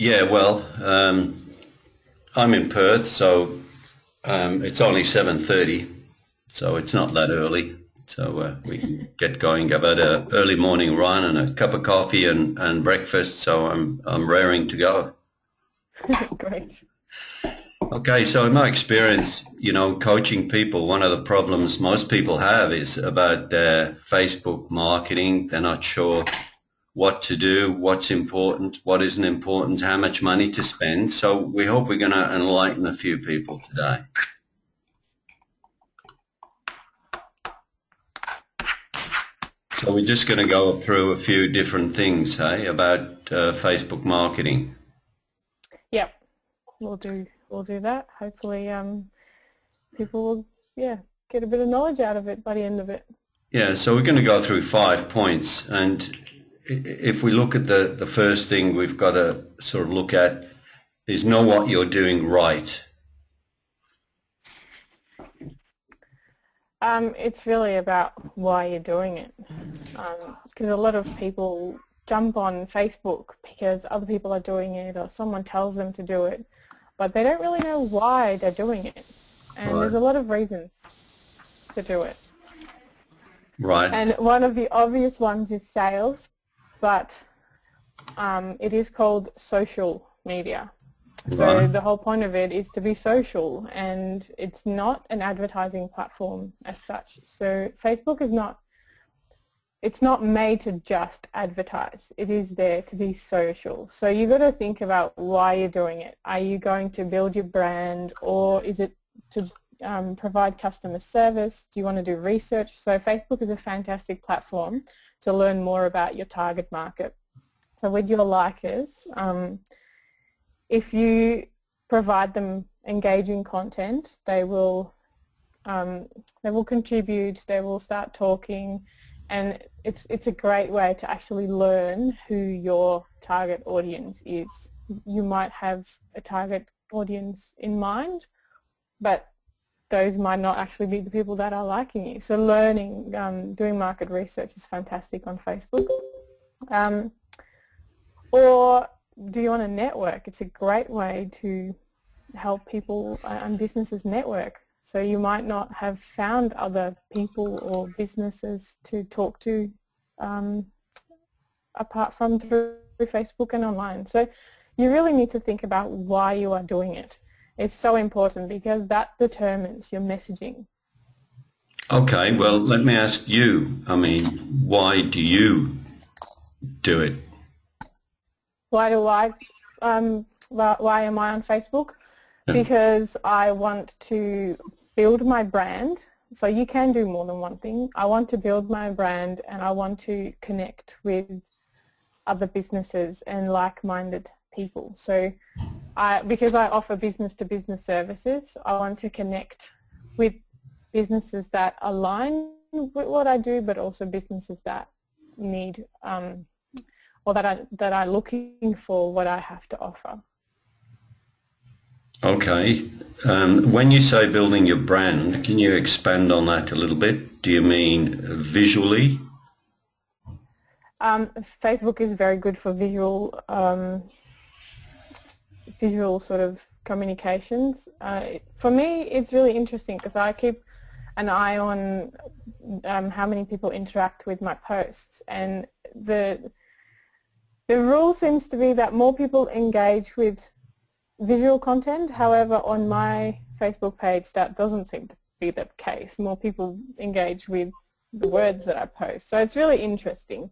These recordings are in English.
Yeah, well, I'm in Perth, so it's only 7:30, so it's not that early. So we can get going. I've had a early morning run and a cup of coffee and breakfast, so I'm raring to go. Great. Okay, so in my experience, coaching people, one of the problems most people have is about their Facebook marketing. They're not sure what to do, what's important, what isn't important, how much money to spend. So we hope we're going to enlighten a few people today. So we're just going to go through a few different things, hey, about Facebook marketing. Yep, we'll do that. Hopefully, people will, yeah, get a bit of knowledge out of it by the end of it. Yeah, so we're going to go through 5 points, and if we look at the first thing we've got to sort of look at is know what you're doing right. It's really about why you're doing it, because a lot of people jump on Facebook because other people are doing it or someone tells them to do it, but they don't really know why they're doing it. And Right. there's a lot of reasons to do it. Right. And one of the obvious ones is sales, but it is called social media. So Right. the whole point of it is to be social, and it's not an advertising platform as such. So Facebook is not, it's not made to just advertise. It is there to be social. So you've got to think about why you're doing it. Are you going to build your brand, or is it to provide customer service? Do you want to do research? So Facebook is a fantastic platform to learn more about your target market. So with your likers, if you provide them engaging content, they will contribute, they will start talking, and it's a great way to actually learn who your target audience is. You might have a target audience in mind, but those might not actually be the people that are liking you. So learning, doing market research is fantastic on Facebook. Or do you want to network? It's a great way to help people and businesses network. So you might not have found other people or businesses to talk to apart from through Facebook and online. So you really need to think about why you are doing it. It's so important because that determines your messaging. Okay, well, let me ask you, why do you do it? Why do I? Why am I on Facebook? Because I want to build my brand. So you can do more than one thing. I want to build my brand, and I want to connect with other businesses and like-minded people. So because I offer business-to-business services, I want to connect with businesses that align with what I do, but also businesses that need or that are looking for what I have to offer. Okay. When you say building your brand, can you expand on that a little bit? Do you mean visually? Facebook is very good for visual sort of communications. For me, it's really interesting because I keep an eye on how many people interact with my posts, and the rule seems to be that more people engage with visual content. However, on my Facebook page, that doesn't seem to be the case. More people engage with the words that I post. So it's really interesting.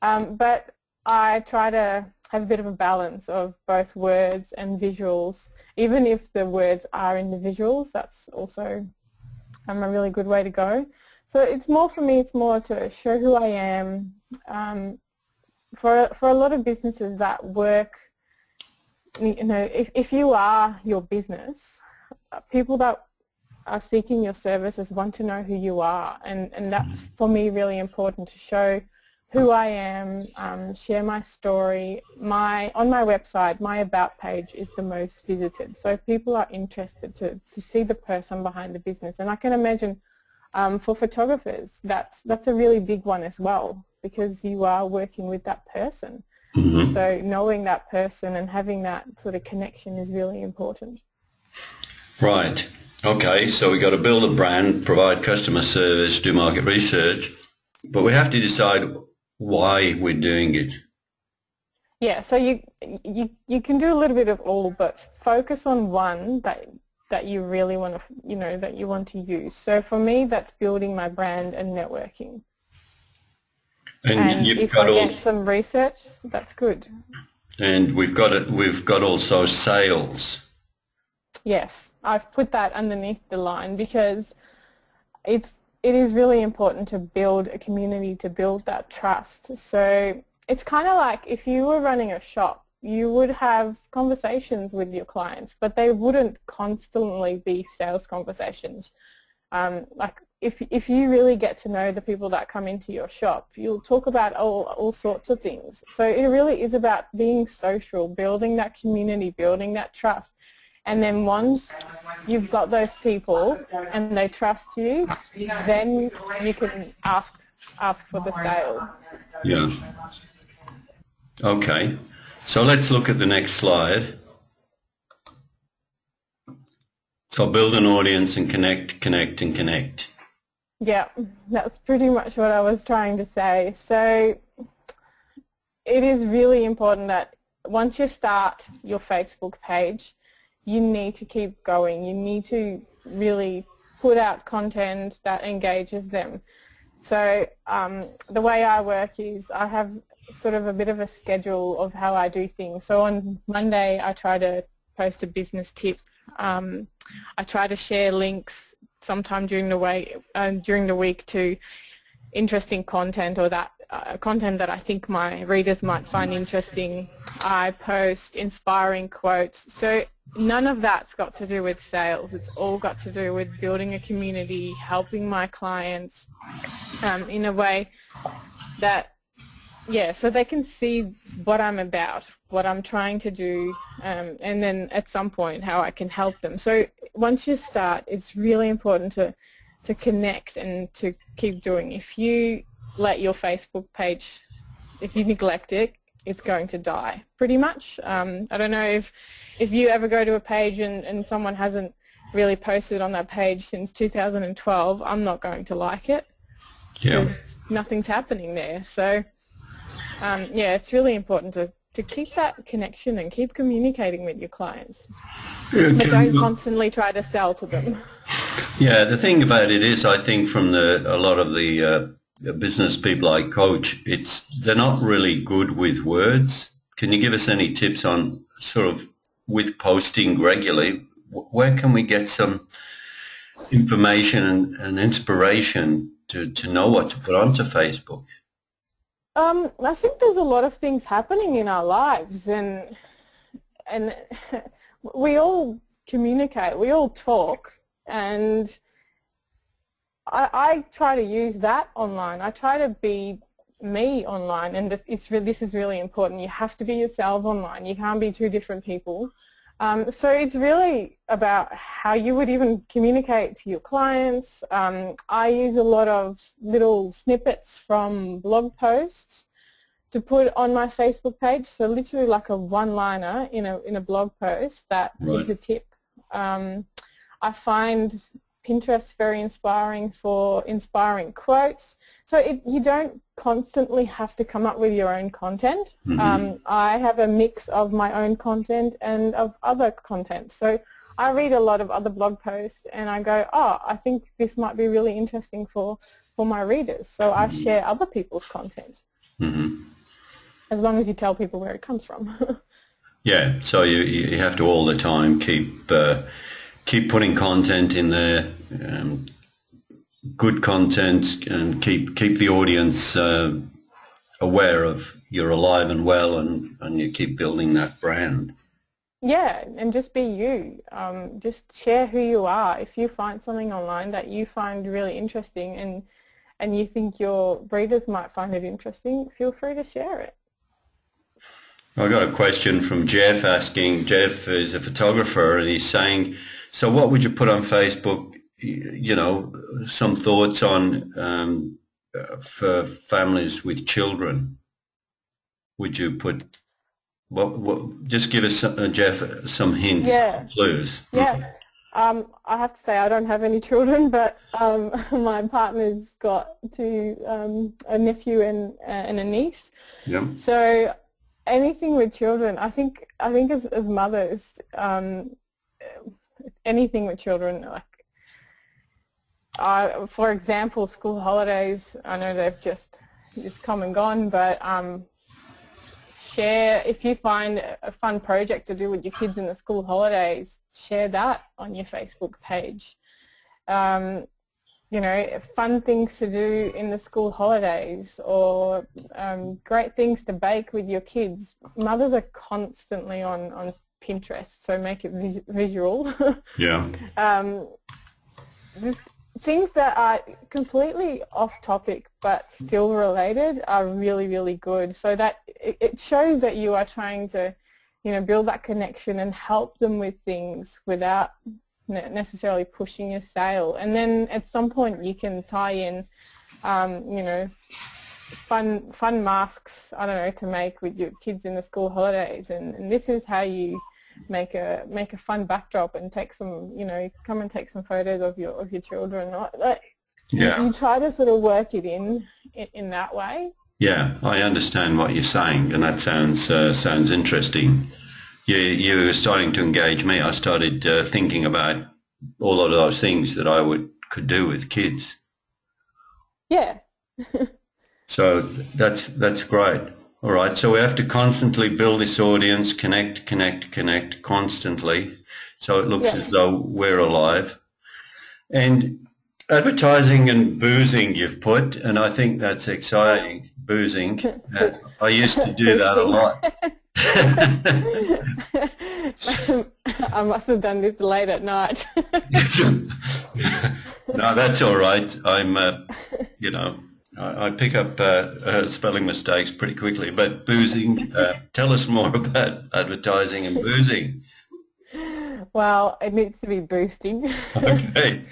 But I try to have a bit of a balance of both words and visuals. Even if the words are in the visuals, that's also a really good way to go. So it's more, for me, it's more to show who I am. For a lot of businesses that work, if you are your business, people that are seeking your services want to know who you are, and that's for me really important, to show who I am, share my story. On my website, my about page is the most visited, so people are interested to see the person behind the business. And I can imagine for photographers, that's a really big one as well, because you are working with that person. Hmm. So knowing that person and having that sort of connection is really important. Right. Okay, so we got to build a brand, provide customer service, do market research, but we have to decide why we're doing it. Yeah, so you can do a little bit of all, but focus on one that you really want to, that you want to use. So for me, that's building my brand and networking. And And you've if got I all, get some research, that's good. and we've got it. We've got also sales. Yes, I've put that underneath the line because it is really important to build a community, to build that trust. So it's kind of like if you were running a shop, you would have conversations with your clients, but they wouldn't constantly be sales conversations. Like if you really get to know the people that come into your shop, you'll talk about all sorts of things. So it really is about being social, building that community, building that trust. And then once you've got those people and they trust you, then you can ask for the sale. Yeah. Okay. So let's look at the next slide. So build an audience and connect, connect, and connect. Yeah, that's pretty much what I was trying to say. So it is really important that once you start your Facebook page, you need to keep going. You need to really put out content that engages them. So the way I work is I have sort of a bit of a schedule of how I do things. So on Monday I try to post a business tip. I try to share links sometime during the week to interesting content or that content that I think my readers might find interesting. I post inspiring quotes. So none of that's got to do with sales. It's all got to do with building a community, helping my clients in a way that, yeah, so they can see what I'm about, what I'm trying to do, and then at some point how I can help them. So once you start, it's really important to connect and to keep doing. If you let your Facebook page, if you neglect it, it's going to die, pretty much. I don't know if you ever go to a page and someone hasn't really posted on that page since 2012, I'm not going to like it Yeah. because nothing's happening there. So yeah, it's really important to keep that connection and keep communicating with your clients. But don't constantly try to sell to them. Yeah, the thing about it is, I think from a lot of the business people I coach, they're not really good with words. Can you give us any tips on sort of with posting regularly? Where can we get some information and inspiration to know what to put onto Facebook? I think there's a lot of things happening in our lives, and we all communicate, we all talk, and I try to use that online. I try to be me online, and this is really important. You have to be yourself online. You can't be two different people. So it's really about how you would even communicate to your clients. I use a lot of little snippets from blog posts to put on my Facebook page. So literally like a one-liner in a blog post that gives a tip. I find Pinterest very inspiring for inspiring quotes. So you don't constantly have to come up with your own content. Mm-hmm. I have a mix of my own content and of other content. So I read a lot of other blog posts and I go, oh, I think this might be really interesting for my readers. So I share other people's content. Mm-hmm. As long as you tell people where it comes from. Yeah, so you have to all the time keep putting content in there, good content, and keep the audience aware of you're alive and well, and you keep building that brand. Yeah, and just be you. Just share who you are. If you find something online that you find really interesting and you think your readers might find it interesting, feel free to share it. I got a question from Jeff asking. Jeff is a photographer, and he's saying, so what would you put on Facebook, some thoughts on for families with children? would you put? What? Just give us, Jeff, some hints, Yeah, clues. yeah. I have to say I don't have any children, but my partner's got a nephew and a niece. Yeah. So anything with children, I think as mothers, anything with children, like for example, school holidays. I know they've just come and gone, but share, if you find a fun project to do with your kids in the school holidays, share that on your Facebook page. You know, fun things to do in the school holidays, or great things to bake with your kids. Mothers are constantly on Pinterest, so make it visual. Yeah. Just things that are completely off topic but still related are really, really good, so that it shows that you are trying to, you know, build that connection and help them with things without necessarily pushing your sale. And then at some point you can tie in, you know, fun masks, I don't know, to make with your kids in the school holidays, and this is how you make a fun backdrop and take some, you know, come and take some photos of your children. Like, Yeah. you try to sort of work it in that way. Yeah, I understand what you're saying, and that sounds interesting. You were starting to engage me. I started thinking about all of those things that I could do with kids. Yeah. So that's great. All right, so we have to constantly build this audience, connect constantly, so it looks as though we're alive. And advertising and boozing you've put, and I think that's exciting, boozing. I used to do that a lot. I must have done this late at night. No, that's all right. I'm, you know, I pick up spelling mistakes pretty quickly. But boozing, tell us more about advertising and boozing. Well, it needs to be boosting. Okay.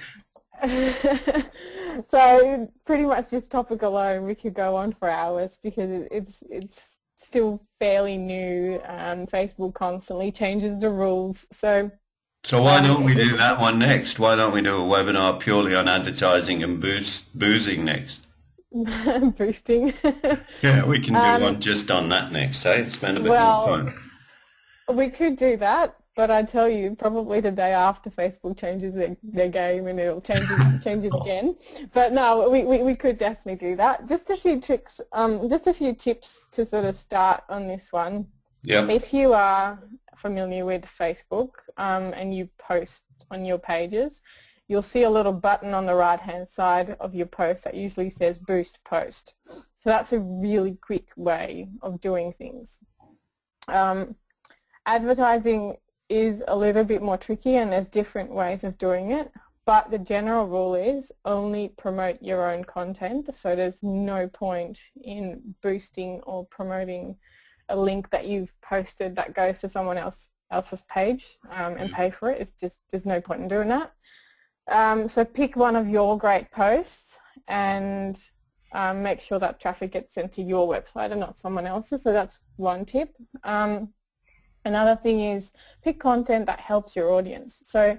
So pretty much this topic alone we could go on for hours, because it's still fairly new. Facebook constantly changes the rules. So why don't we do that one next? Why don't we do a webinar purely on advertising and boozing next? Boosting. Yeah, we can do one just on that next, eh? Spend a bit more time. We could do that, but I tell you, probably the day after Facebook changes their game, and it'll change it again. But no, we could definitely do that. Just a few tricks, just a few tips to sort of start on this one. Yeah. If you are familiar with Facebook and you post on your pages, you'll see a little button on the right-hand side of your post that usually says Boost Post. So that's a really quick way of doing things. Advertising is a little bit more tricky, and there's different ways of doing it, but the general rule is only promote your own content. So there's no point in boosting or promoting a link that you've posted that goes to someone else's page and pay for it. It's just, there's no point in doing that. So pick one of your great posts and make sure that traffic gets sent to your website and not someone else's. So that's one tip. Another thing is pick content that helps your audience. So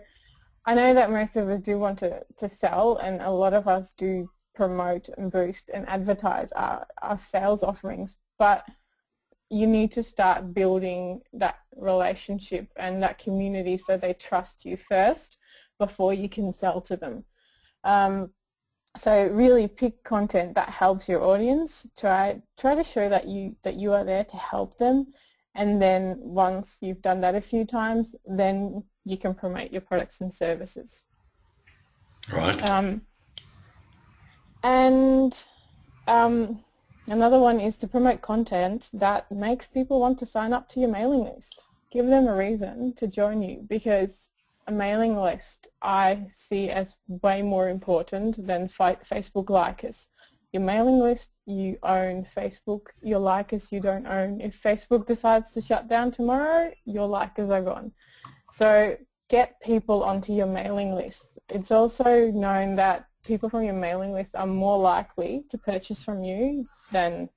I know that most of us do want to sell, and a lot of us do promote and boost and advertise our sales offerings, but you need to start building that relationship and that community so they trust you first before you can sell to them. So really pick content that helps your audience. Try to show that you are there to help them, and then once you've done that a few times, then you can promote your products and services. Right. Another one is to promote content that makes people want to sign up to your mailing list. Give them a reason to join you, because a mailing list I see as way more important than Facebook likers. Your mailing list, you own. Facebook, your likers, you don't own. If Facebook decides to shut down tomorrow, your likers are gone. So get people onto your mailing list. It's also known that people from your mailing list are more likely to purchase from you than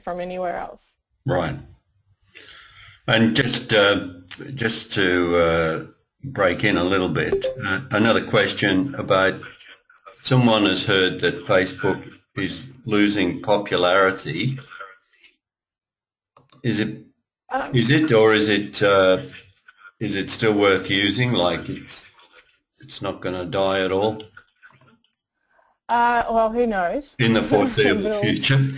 from anywhere else. Right. And just to break in a little bit, another question about someone has heard that Facebook is losing popularity. Is it Um, is it or is it still worth using? Like it's not going to die at all well, who knows? in the foreseeable But future?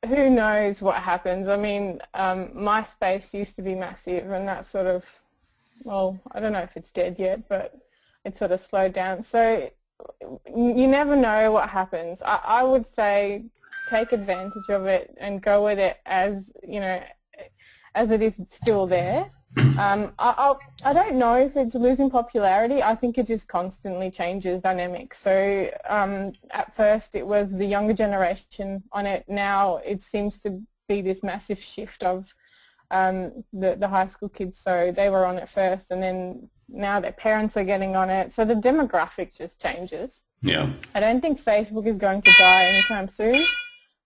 who knows what happens? I mean, MySpace used to be massive, and that sort of, well, I don't know if it's dead yet, but it's sort of slowed down. So you never know what happens. I would say take advantage of it and go with it as, you know, as it is still there. I don't know if it's losing popularity. I think it just constantly changes dynamics. So at first it was the younger generation on it. Now it seems to be this massive shift of the high school kids. So they were on it first, and then now their parents are getting on it. So the demographic just changes. Yeah. I don't think Facebook is going to die anytime soon,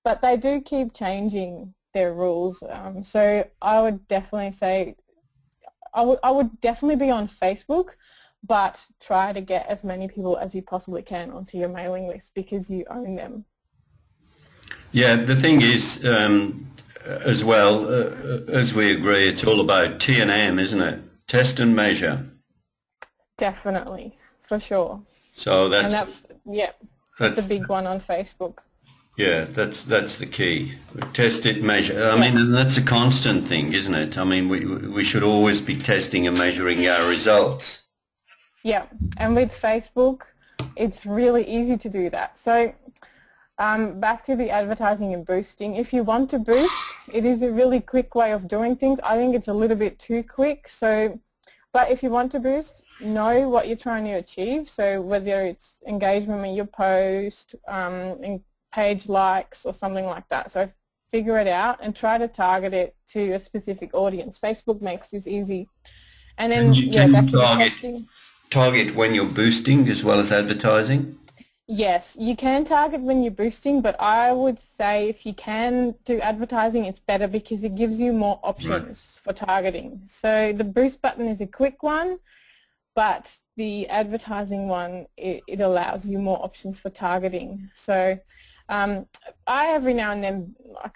but they do keep changing their rules. So I would definitely say I would definitely be on Facebook, but try to get as many people as you possibly can onto your mailing list because you own them. Yeah, the thing is, as well, as we agree, it's all about T&M, isn't it? Test and measure. Definitely, for sure. So And that's a big one on Facebook. yeah, that's the key. Test it, measure. I mean, Yeah. and that's a constant thing, isn't it? I mean, we should always be testing and measuring our results. Yeah, and with Facebook, it's really easy to do that. So back to the advertising and boosting. If you want to boost, it is a really quick way of doing things. I think it's a little bit too quick. So, but if you want to boost, know what you're trying to achieve. So whether it's engagement in your post, page likes or something like that. So figure it out and try to target it to a specific audience. Facebook makes this easy. And then, Can back you to the testing. target when you're boosting as well as advertising? Yes, you can target when you're boosting, but I would say if you can do advertising, it's better because it gives you more options for targeting. So the boost button is a quick one, but the advertising one, it allows you more options for targeting. So every now and then I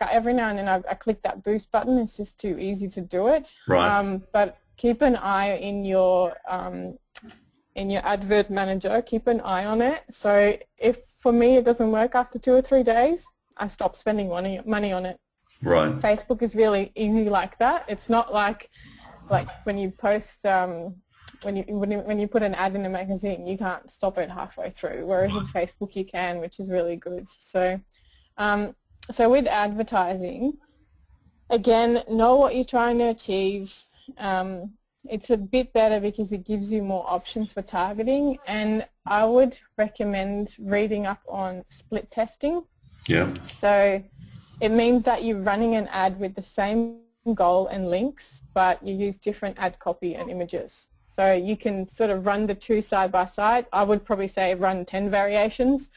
click that boost button. It's just too easy to do it. Right. But keep an eye in your advert manager. Keep an eye on it. So if for me it doesn't work after 2 or 3 days, I stop spending money on it. Right. Facebook is really easy like that. It's not like when you post. When you put an ad in a magazine, you can't stop it halfway through, whereas with Facebook you can, which is really good. So, so with advertising, again, know what you're trying to achieve. It's a bit better because it gives you more options for targeting, and I would recommend reading up on split testing. Yeah. So it means that you're running an ad with the same goal and links, but you use different ad copy and images. So you can sort of run the two side by side. I would probably say run 10 variations,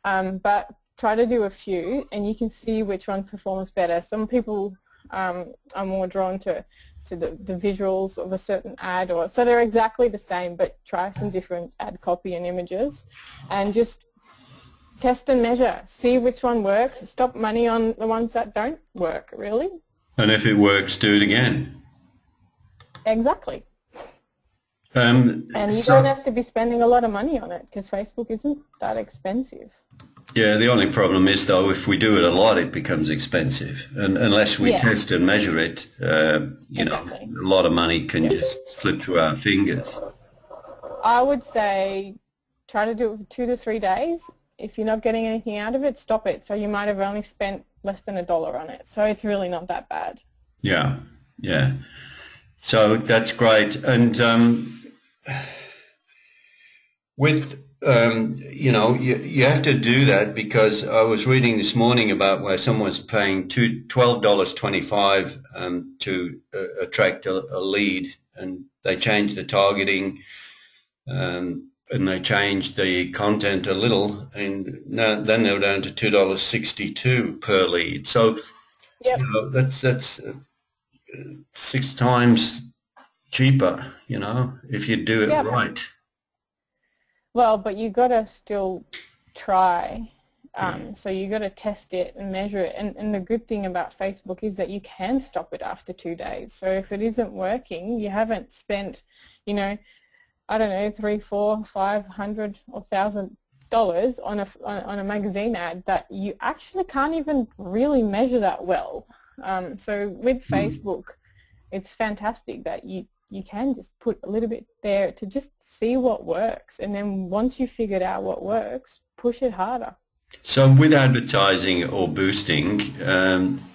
but try to do a few and you can see which one performs better. Some people are more drawn to the visuals of a certain ad, or so they're exactly the same, but try some different ad copy and images and just test and measure. See which one works. Stop money on the ones that don't work, really. And if it works, do it again. Exactly. And you don't have to be spending a lot of money on it because Facebook isn't that expensive. Yeah, the only problem is, though, if we do it a lot, it becomes expensive. And unless we test and measure it, you know, a lot of money can just slip through our fingers. I would say try to do it for 2 to 3 days. If you're not getting anything out of it, stop it. So you might have only spent less than $1 on it. So it's really not that bad. Yeah, yeah. So that's great. And with, you know, you have to do that because I was reading this morning about where someone's paying $12.25 to attract a lead, and they changed the targeting and they changed the content a little, and then they're down to $2.62 per lead. So Yep. That's 6 times cheaper, if you do it Yep. right. Well, but you got to still try. Yeah. So you got to test it and measure it. And the good thing about Facebook is that you can stop it after 2 days. So if it isn't working, you haven't spent, I don't know, 3, 4, 500 or $1,000 on a magazine ad that you actually can't even really measure that well. So with Facebook, it's fantastic that you can just put a little bit there to just see what works, and then once you figured out what works, push it harder. So with advertising or boosting,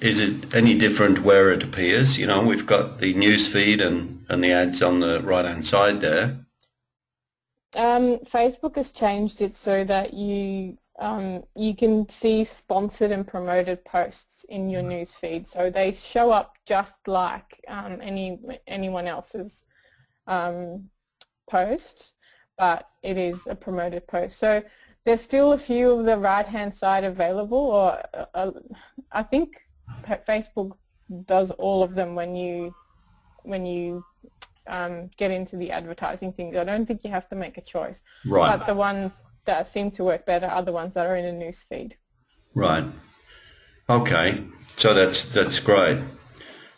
is it any different where it appears? We've got the news feed and the ads on the right-hand side there. Facebook has changed it so that you can see sponsored and promoted posts in your news feed. So they show up just like anyone else's post, but it is a promoted post. So there's still a few of the right-hand side available, or I think Facebook does all of them when you get into the advertising things. I don't think you have to make a choice. Right. But the ones that seem to work better are the ones that are in a news feed. Right. Okay. So that's great.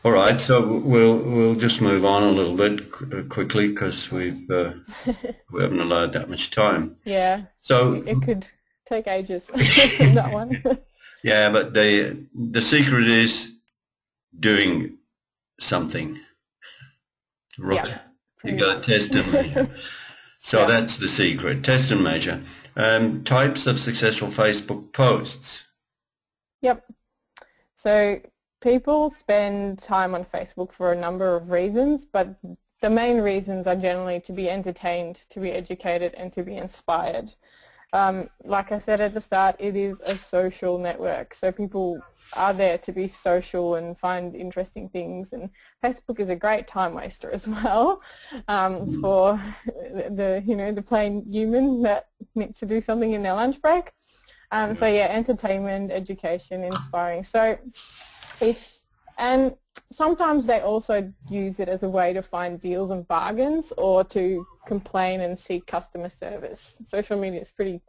All right. So we'll just move on a little bit quickly because we haven't allowed that much time. Yeah. So it could take ages. That one. Yeah, but the secret is doing something. Right. Yeah, You got to test and measure. So yeah. That's the secret. Test and measure. Types of successful Facebook posts. Yep. So people spend time on Facebook for a number of reasons, but the main reasons are generally to be entertained, to be educated, and to be inspired. Like I said at the start, it is a social network, so people are there to be social and find interesting things, and Facebook is a great time waster as well for the plain human that needs to do something in their lunch break. So yeah, entertainment, education, inspiring. So and sometimes they also use it as a way to find deals and bargains, or to complain and seek customer service. Social media is pretty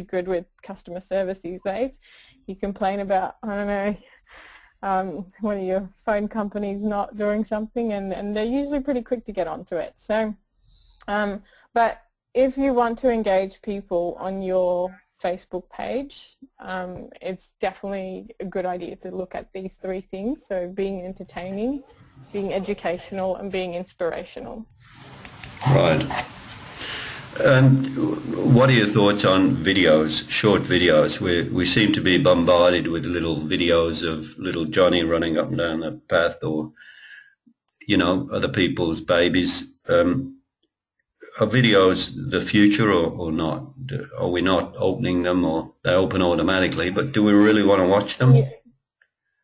good with customer service these days. You complain about, I don't know, one of your phone companies not doing something, and they're usually pretty quick to get onto it. So, but if you want to engage people on your Facebook page, it's definitely a good idea to look at these 3 things. So being entertaining, being educational, and being inspirational. Right. What are your thoughts on videos, short videos? We seem to be bombarded with little videos of little Johnny running up and down the path, or, other people's babies. Are videos the future or not? Are we not opening them, or they open automatically, but do we really want to watch them? Yeah.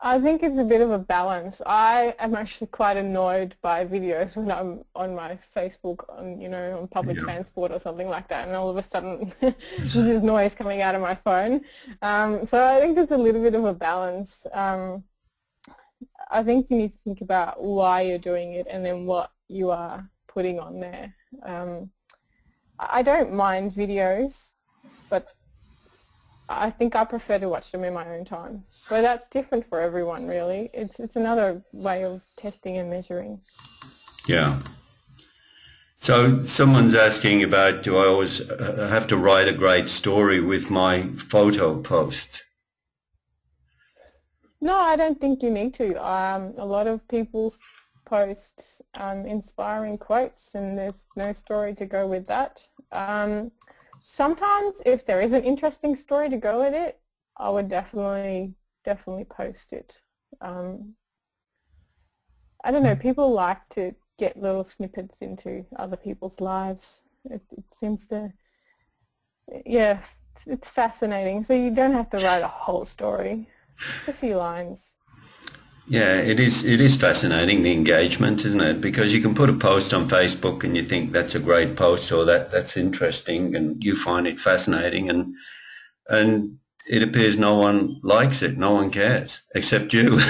I think it's a bit of a balance. I am actually quite annoyed by videos when I'm on my Facebook on public transport or something like that, and all of a sudden there's this noise coming out of my phone. So I think there's a little bit of a balance. I think you need to think about why you're doing it and then what you are putting on there. I don't mind videos, but I think I prefer to watch them in my own time. But that's different for everyone, really. It's another way of testing and measuring. Yeah. So someone's asking about, do I always have to write a great story with my photo post? No, I don't think you need to. A lot of people post inspiring quotes, and there's no story to go with that. Sometimes if there is an interesting story to go with it, I would definitely post it. I don't know, people like to get little snippets into other people's lives. It seems to, yeah, it's fascinating. So you don't have to write a whole story, just a few lines. Yeah, it is fascinating, the engagement, isn't it? Because you can put a post on Facebook and you think that's a great post, or that's interesting, and you find it fascinating, and it appears no one likes it, no one cares, except you.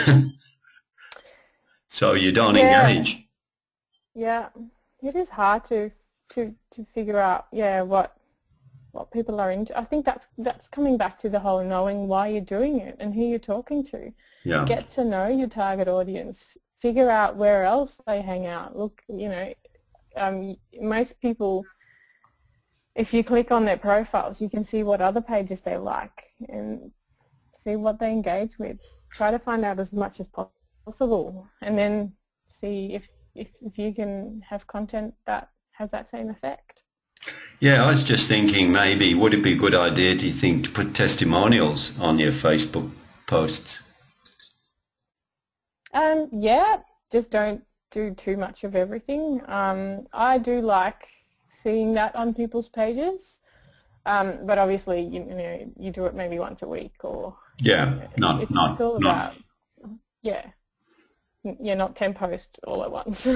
So you don't Yeah, engage. yeah. It is hard to figure out, yeah, what people are into. I think that's coming back to the whole knowing why you're doing it and who you're talking to. Yeah. Get to know your target audience. Figure out where else they hang out. Look, most people, if you click on their profiles, you can see what other pages they like and see what they engage with. Try to find out as much as possible, and then see if you can have content that has that same effect. Yeah, I was just thinking maybe would it be a good idea, do you think, to put testimonials on your Facebook posts? Yeah, just don't do too much of everything. I do like seeing that on people's pages, but obviously, you do it maybe once a week, or Yeah, not it's not all not. about, yeah, not 10 posts all at once.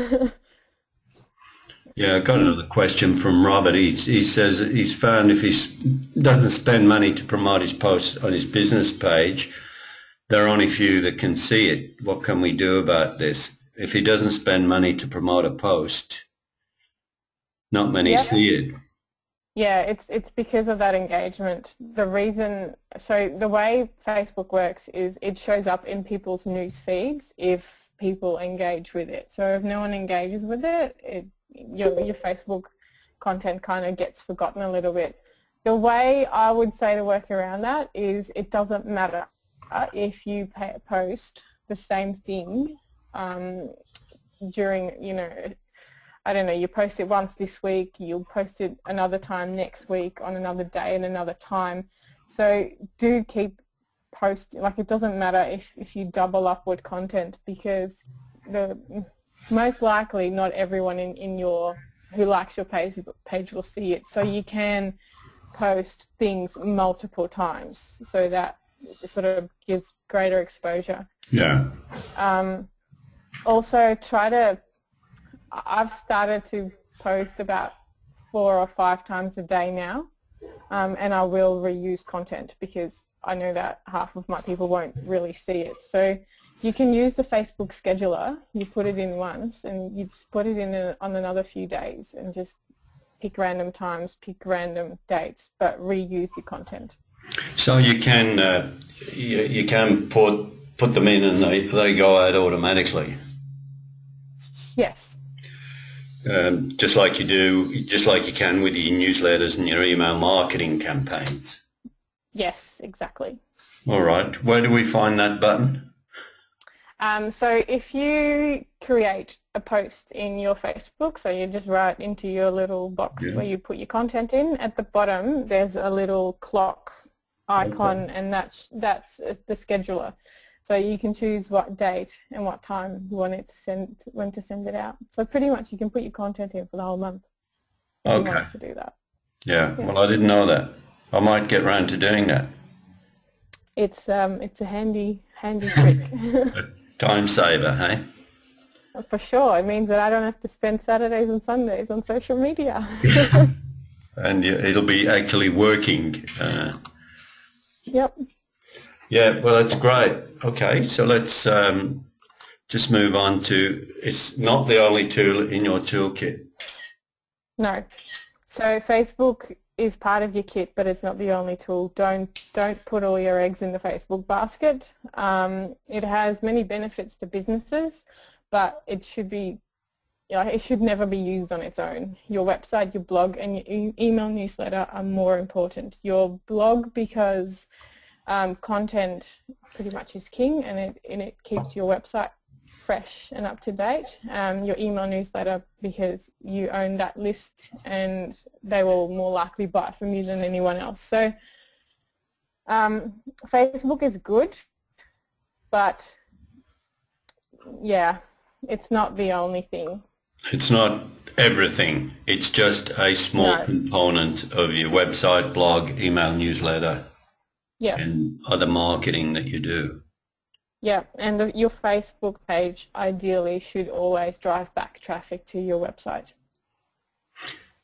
Yeah, I got another question from Robert. He says that he's found if he doesn't spend money to promote his posts on his business page, there are only few that can see it. What can we do about this? If he doesn't spend money to promote a post, not many Yep. see it. Yeah, it's because of that engagement. So the way Facebook works is it shows up in people's news feeds if people engage with it. So if no one engages with it, your Facebook content kind of gets forgotten a little bit. The way I would say to work around that is it doesn't matter if you post the same thing during, I don't know, you post it once this week, you'll post it another time next week on another day and another time. So do keep posting. Like, it doesn't matter if you double up with content, because most likely not everyone who likes your page will see it. So you can post things multiple times so that it sort of gives greater exposure. Yeah. Also, I've started to post about 4 or 5 times a day now, and I will reuse content because I know that half of my people won't really see it. So you can use the Facebook scheduler. You put it in once and you just put it in on another few days and just pick random times, pick random dates, but reuse your content. So you can put them in and they go out automatically. Yes. Just like you can with your newsletters and your email marketing campaigns. Yes, exactly. All right. Where do we find that button? So if you create a post in your Facebook, so you just write into your little box where you put your content in, at the bottom there's a little clock icon, and that's the scheduler. So you can choose what date and what time you want it when to send it out. So pretty much you can put your content in for the whole month if you want to do that. Yeah. Well, I didn't know that. I might get round to doing that. It's a handy trick. Time saver, hey? For sure. It means that I don't have to spend Saturdays and Sundays on social media. And it'll be actually working. Yep. Yeah, well, that's great. Okay, so let's just move on to, it's not the only tool in your toolkit. No. So Facebook is part of your kit, but it's not the only tool. Don't put all your eggs in the Facebook basket. It has many benefits to businesses, but it should never be used on its own. Your website, your blog, and your email newsletter are more important. Your blog, because content pretty much is king, and it keeps your website fresh and up to date. Your email newsletter, because you own that list and they will more likely buy from you than anyone else. So Facebook is good, but yeah, it's not the only thing. It's not everything. It's just a small component of your website, blog, email newsletter, and other marketing that you do. Yeah, and your Facebook page ideally should always drive back traffic to your website.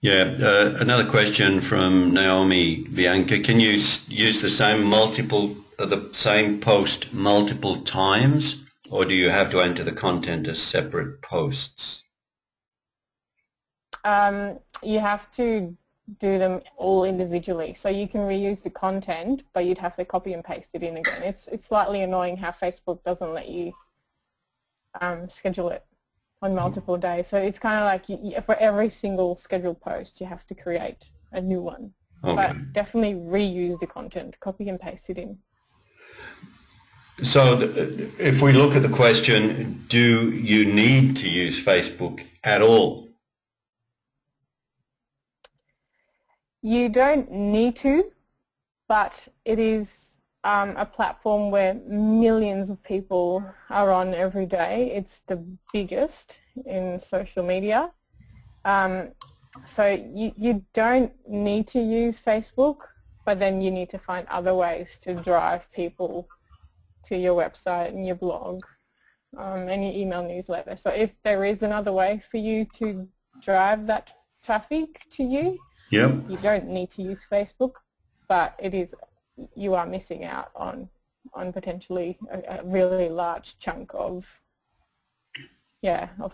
Yeah. Another question from Naomi Bianca. Can you use the same post multiple times, or do you have to enter the content as separate posts? You have to do them all individually. So you can reuse the content, but you'd have to copy and paste it in again. It's slightly annoying how Facebook doesn't let you schedule it on multiple days. So it's kind of like for every single scheduled post, you have to create a new one. Okay. But definitely reuse the content, copy and paste it in. So if we look at the question, do you need to use Facebook at all? You don't need to, but it is a platform where millions of people are on every day. It's the biggest in social media. So you don't need to use Facebook, but then you need to find other ways to drive people to your website and your blog and your email newsletter. So if there is another way for you to drive that traffic to you, yep, you don't need to use Facebook, but you are missing out on potentially a really large chunk of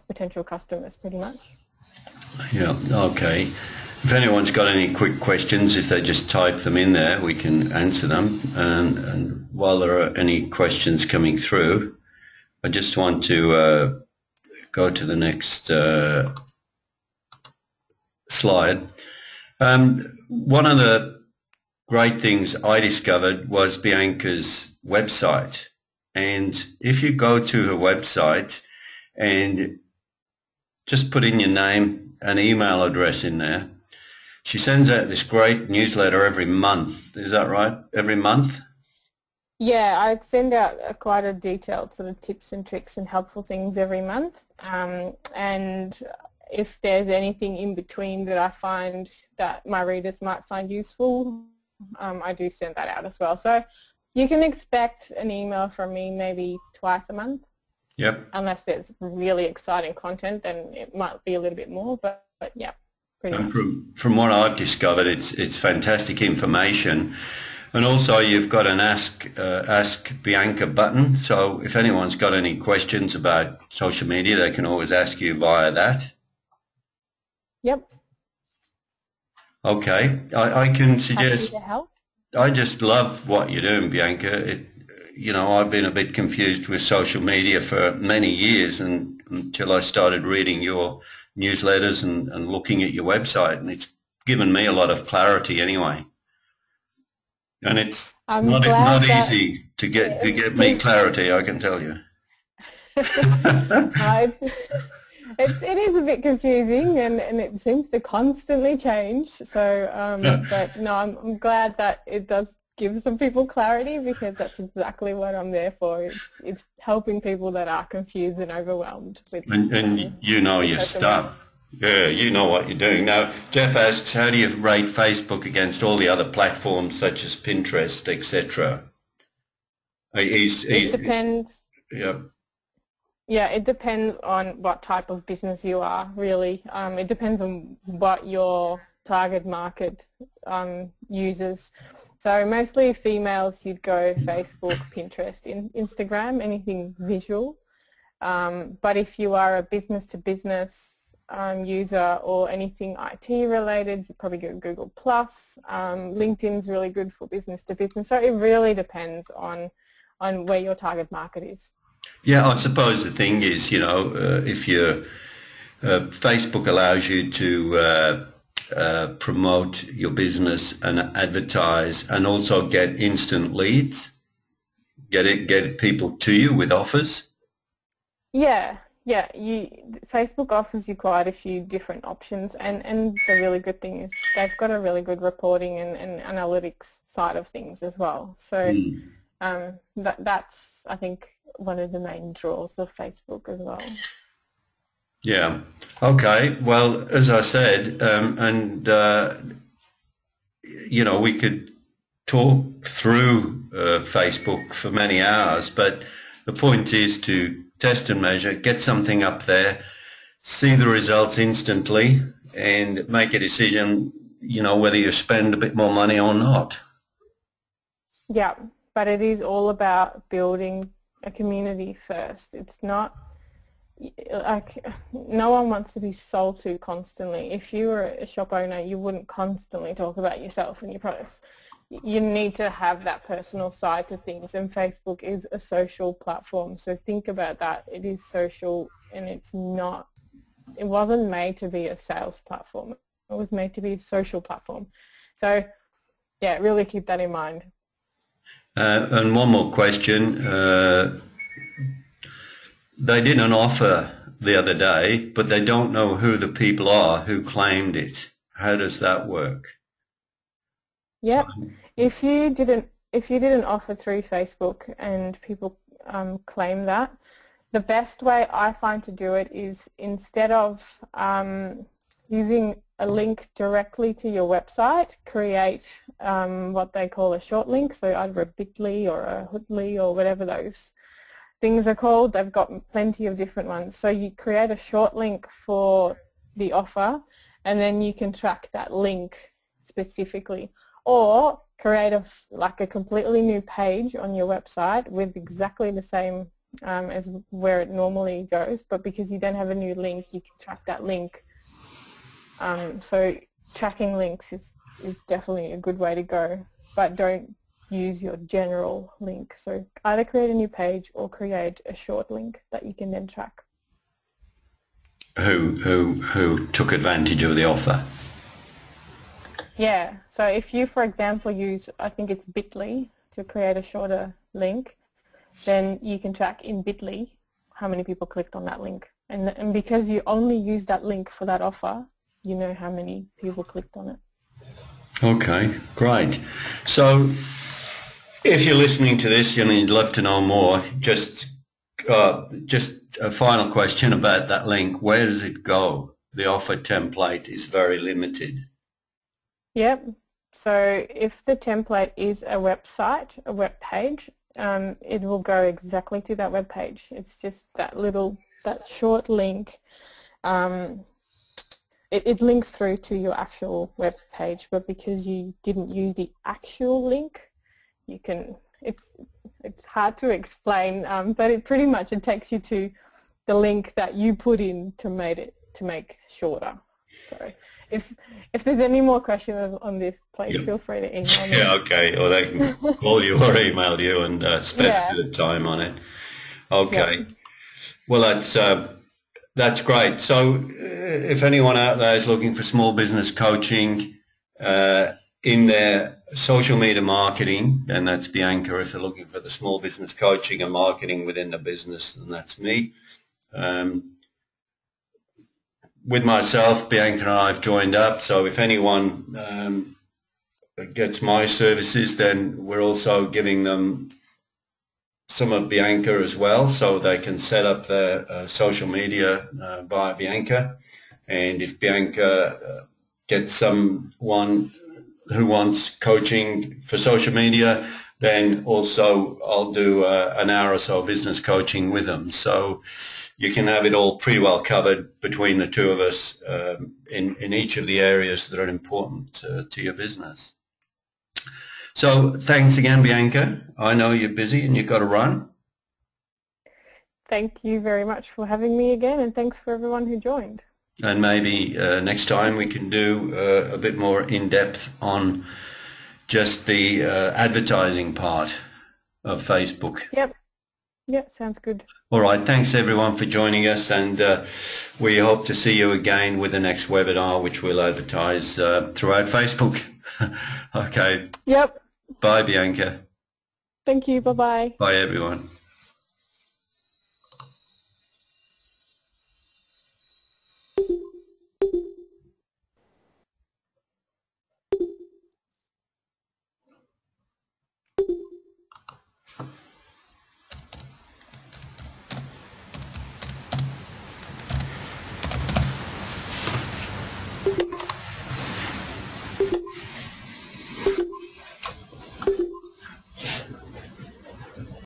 potential customers, pretty much. Yeah, okay. If anyone's got any quick questions, if they just type them in there, we can answer them. And while there are any questions coming through, I just want to go to the next slide. One of the great things I discovered was Bianca's website. And if you go to her website and just put in your name and email address in there, she sends out this great newsletter every month. Is that right? Every month? Yeah, I send out quite a detailed sort of tips and tricks and helpful things every month. And if there's anything in between that I find that my readers might find useful, I do send that out as well. So you can expect an email from me maybe twice a month. Yep. Unless there's really exciting content, then it might be a little bit more, but yeah, pretty much. From what I've discovered, it's fantastic information. And also you've got an Ask Bianca button, so if anyone's got any questions about social media, they can always ask you via that. Yep. Okay, I can suggest. Happy to help. I just love what you're doing, Bianca. I've been a bit confused with social media for many years, and until I started reading your newsletters and looking at your website, and it's given me a lot of clarity anyway. And it's not easy to get me clarity, I can tell you. It is a bit confusing, and it seems to constantly change. So, but no, I'm glad that it does give some people clarity, because that's exactly what I'm there for. It's helping people that are confused and overwhelmed with. And you know your stuff. Yeah, you know what you're doing. Now, Jeff asks, how do you rate Facebook against all the other platforms such as Pinterest, etc.? It depends. Yeah. Yeah, it depends on what type of business you are, really. It depends on what your target market uses. So mostly females, you'd go Facebook, Pinterest, Instagram, anything visual. But if you are a business-to-business user or anything IT related, you probably go Google+. LinkedIn's really good for business to business. So it really depends on where your target market is. Yeah, I suppose the thing is, if Facebook allows you to promote your business and advertise and also get instant leads, get people to you with offers. Yeah. Facebook offers you quite a few different options, and the really good thing is they've got a really good reporting and analytics side of things as well. So that's, I think, one of the main draws of Facebook as well. Yeah. Okay. Well, as I said, we could talk through Facebook for many hours, but the point is to test and measure, get something up there, see the results instantly and make a decision, whether you spend a bit more money or not. Yeah, but it is all about building a community first. It's not like no one wants to be sold to constantly. If you were a shop owner, you wouldn't constantly talk about yourself and your products. You need to have that personal side to things, and Facebook is a social platform. So think about that. It is social, and it wasn't made to be a sales platform. It was made to be a social platform. So yeah, really keep that in mind. And one more question. They did an offer the other day, but they don't know who the people are who claimed it. How does that work? Yep. If you did an offer through Facebook and people claim that, the best way I find to do it is, instead of using a link directly to your website, create what they call a short link, so either a bit.ly or a hoodly or whatever those things are called. They've got plenty of different ones. So you create a short link for the offer, and then you can track that link specifically. Or create a completely new page on your website with exactly the same as where it normally goes, but because you don't have a new link, you can track that link. So tracking links is definitely a good way to go, but don't use your general link. So either create a new page or create a short link that you can then track. Who took advantage of the offer? Yeah, so if you, for example, use, I think it's bit.ly to create a shorter link, then you can track in bit.ly how many people clicked on that link. And because you only use that link for that offer, you know how many people clicked on it. Okay, great. So if you're listening to this and you'd love to know more, just a final question about that link. Where does it go? The offer template is very limited. Yep. So if the template is a website, a web page, it will go exactly to that web page. It's just that short link. It links through to your actual web page, but because you didn't use the actual link, it's hard to explain, but it pretty much takes you to the link that you put in to make shorter. So if there's any more questions on this, please feel free to email me. Yeah, okay, or they can call you or email you and spend a bit of time on it. Okay. Yep. Well, that's great. So if anyone out there is looking for small business coaching in their social media marketing, then that's Bianca. If they're looking for the small business coaching and marketing within the business, then that's me. With myself, Bianca and I have joined up, so if anyone gets my services, then we're also giving them some of Bianca as well, so they can set up their social media via Bianca. And if Bianca gets someone who wants coaching for social media, then also I'll do an hour or so business coaching with them. So you can have it all pretty well covered between the two of us in each of the areas that are important to your business. So thanks again, Bianca. I know you're busy and you've got to run. Thank you very much for having me again, and thanks for everyone who joined. And maybe next time we can do a bit more in-depth on just the advertising part of Facebook. Yep. Yep, sounds good. All right, thanks everyone for joining us, and we hope to see you again with the next webinar, which we'll advertise throughout Facebook. Okay. Yep. Bye, Bianca. Thank you. Bye-bye. Bye, everyone.